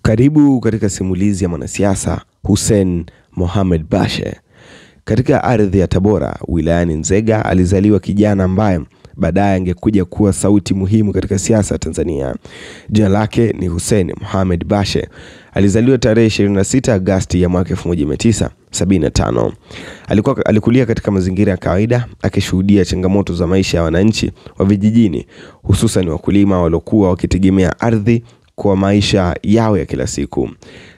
Karibu katika simulizi ya mwanasiasa Hussein Mohamed Bashe. Katika ardhi ya Tabora, wilayani Nzega, alizaliwa kijana ambaye baadaye angekuja kuwa sauti muhimu katika siasa ya Tanzania. Jina lake ni Hussein Mohamed Bashe. Alizaliwa tarehe 26 Agosti ya mwaka 1975. Alikulia katika mazingira ya kawaida, akishuhudia changamoto za maisha ya wananchi wa vijijini, hususan wakulima waliokuwa wakitegemea ardhi kwa maisha yao ya kila siku.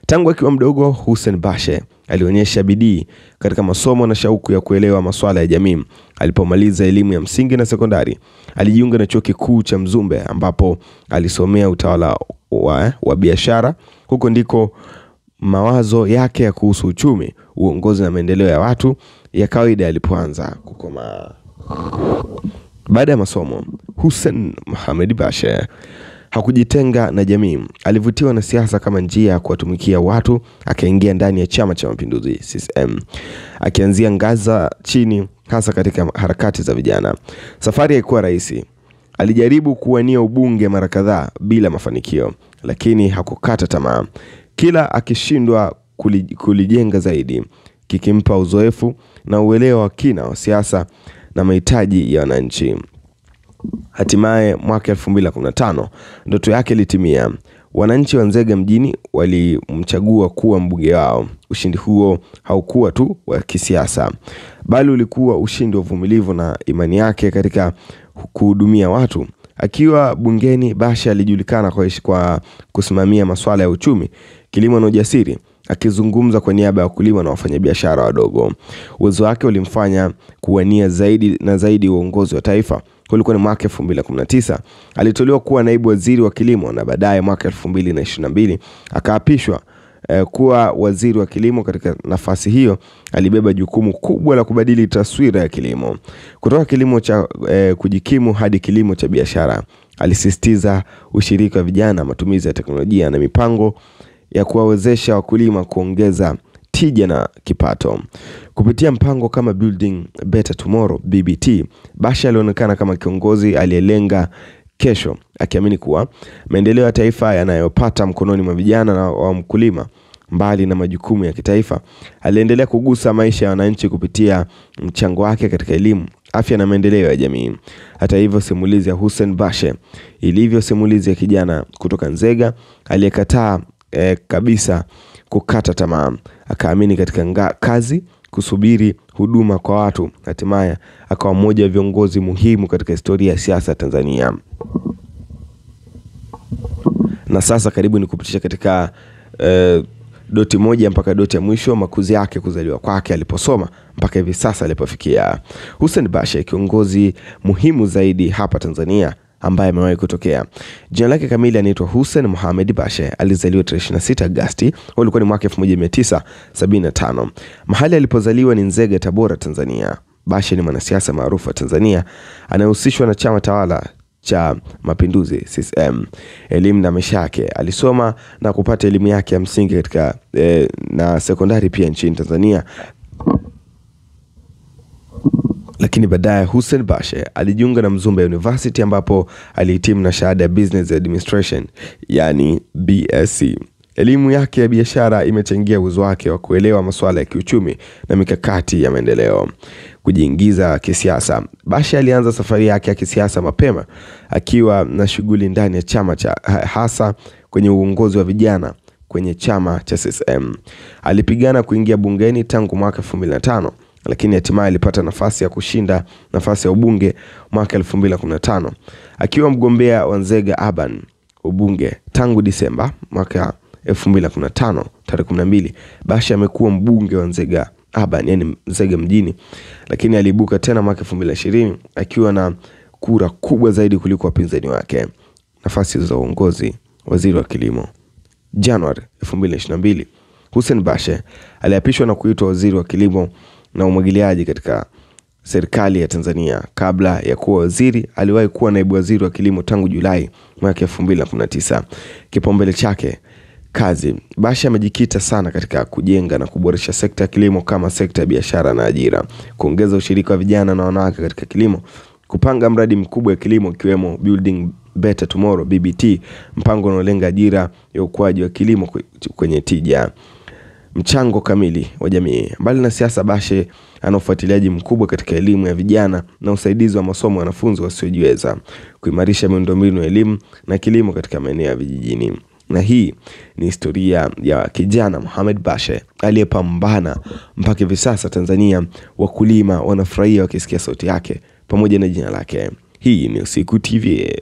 Tangu akiwa mdogo, Hussein Bashe alionyesha bidii katika masomo na shauku ya kuelewa masuala ya jamii. Alipomaliza elimu ya msingi na sekondari, alijiunga na chuo kikuu cha Mzumbe ambapo alisomea utawala wa biashara. Huko ndiko mawazo yake ya kuhusu uchumi, uongozi na maendeleo ya watu ya kawaida yalipoanza kukomaa. Baada ya masomo, Hussein Mohamed Bashe hakujitenga na jamii. Alivutiwa na siasa kama njia ya kuwatumikia watu, akaingia ndani ya Chama cha Mapinduzi CCM, akianzia ngaza chini, hasa katika harakati za vijana. Safari haikuwa rahisi. Alijaribu kuwania ubunge mara kadhaa bila mafanikio, lakini hakukata tamaa. Kila akishindwa kulijenga zaidi, kikimpa uzoefu na uelewa wa kina wa siasa na mahitaji ya wananchi. Hatimaye mwaka 2015 ndoto yake ilitimia. Wananchi wa Nzega mjini walimchagua kuwa mbunge wao. Ushindi huo haukuwa tu wa kisiasa, bali ulikuwa ushindi wa uvumilivu na imani yake katika kuhudumia watu. Akiwa bungeni, Bashe alijulikana kwa kusimamia masuala ya uchumi, kilimo na ujasiri, akizungumza kwa niaba ya wakulima na wafanyabiashara wadogo. Uwezo wake ulimfanya kuwania zaidi na zaidi uongozi wa taifa. Kulikuwa ni mwaka 2019, alitolewa kuwa naibu waziri wa kilimo, na baadaye mwaka 2022 akaapishwa kuwa waziri wa kilimo. Katika nafasi hiyo alibeba jukumu kubwa la kubadili taswira ya kilimo kutoka kilimo cha kujikimu hadi kilimo cha biashara. Alisisitiza ushiriki wa vijana, matumizi ya teknolojia na mipango ya kuwawezesha wakulima kuongeza tija na kipato. Kupitia mpango kama Building Better Tomorrow BBT, Bashe alionekana kama kiongozi aliyelenga kesho, akiamini kuwa maendeleo ya taifa yanayopata mkononi mwa vijana na wa mkulima. Mbali na majukumu ya kitaifa, aliendelea kugusa maisha ya wananchi kupitia mchango wake katika elimu, afya na maendeleo ya jamii. Hata hivyo, simulizi ya Hussein Bashe ilivyo simulizi ya kijana kutoka Nzega aliyekataa kabisa kukata tamaa. Akaamini katika kazi, kusubiri huduma kwa watu. Hatimaye akawa mmoja wa viongozi muhimu katika historia ya siasa Tanzania. Na sasa karibu nikupitisha katika doti moja mpaka doti ya mwisho, makuzi yake, kuzaliwa kwake, aliposoma mpaka hivi sasa alipofikia. Hussein Bashe, kiongozi muhimu zaidi hapa Tanzania ambaye amewahi kutokea. Jina lake kamili anaitwa Hussein Mohamed Bashe. Alizaliwa tarehe 26 Agosti, ulikuwa ni mwaka 1975. Mahali alipozaliwa ni Nzega, Tabora, Tanzania. Bashe ni mwanasiasa maarufu wa Tanzania anayehusishwa na chama tawala cha Mapinduzi CCM. Elimu na maisha yake: alisoma na kupata elimu yake ya msingi katika na sekondari pia nchini Tanzania. Lakini baadaye Hussein Bashe alijiunga na Mzumbe University ambapo alihitimu na shahada ya Business Administration, yani BSc. Elimu yake ya biashara imechangia uwezo wake wa kuelewa masuala ya kiuchumi na mikakati ya maendeleo. Kujiingiza kisiasa: Bashe alianza safari yake ya kisiasa mapema, akiwa na shughuli ndani ya chama cha, hasa kwenye uongozi wa vijana kwenye chama cha CCM. Alipigana kuingia bungeni tangu mwaka 2005, lakini hatimaye alipata nafasi ya kushinda nafasi ya ubunge mwaka 2015 akiwa mgombea wa Nzega Urban ubunge. Tangu Disemba mwaka 2015 tarehe 12, Bashe amekuwa mbunge wa Nzega Urban, yani Nzega mjini, lakini aliibuka tena mwaka 2020 akiwa na kura kubwa zaidi kuliko wapinzani wake. Nafasi za uongozi: waziri wa kilimo. Januari 2022, Hussein Bashe aliapishwa na kuitwa waziri wa kilimo na umwagiliaji katika serikali ya Tanzania. Kabla ya kuwa waziri, aliwahi kuwa naibu waziri wa kilimo tangu Julai mwaka 2019. Kipaumbele chake: kazi. Bashe amejikita sana katika kujenga na kuboresha sekta ya kilimo kama sekta ya biashara na ajira, kuongeza ushiriki wa vijana na wanawake katika kilimo, kupanga mradi mkubwa wa kilimo ikiwemo Building Better Tomorrow BBT, mpango unaolenga ajira ya ukuaji wa kilimo kwenye tija. Mchango kamili wa jamii. Mbali na siasa, Bashe ana ufuatiliaji mkubwa katika elimu ya vijana na usaidizi wa masomo ya wanafunzi wasiojiweza, kuimarisha miundombinu ya elimu na kilimo katika maeneo ya vijijini. Na hii ni historia ya kijana Mohamed Bashe aliyepambana mpaka hivi sasa Tanzania wakulima wanafurahia wakisikia sauti yake pamoja na jina lake. Hii ni Usiku TV.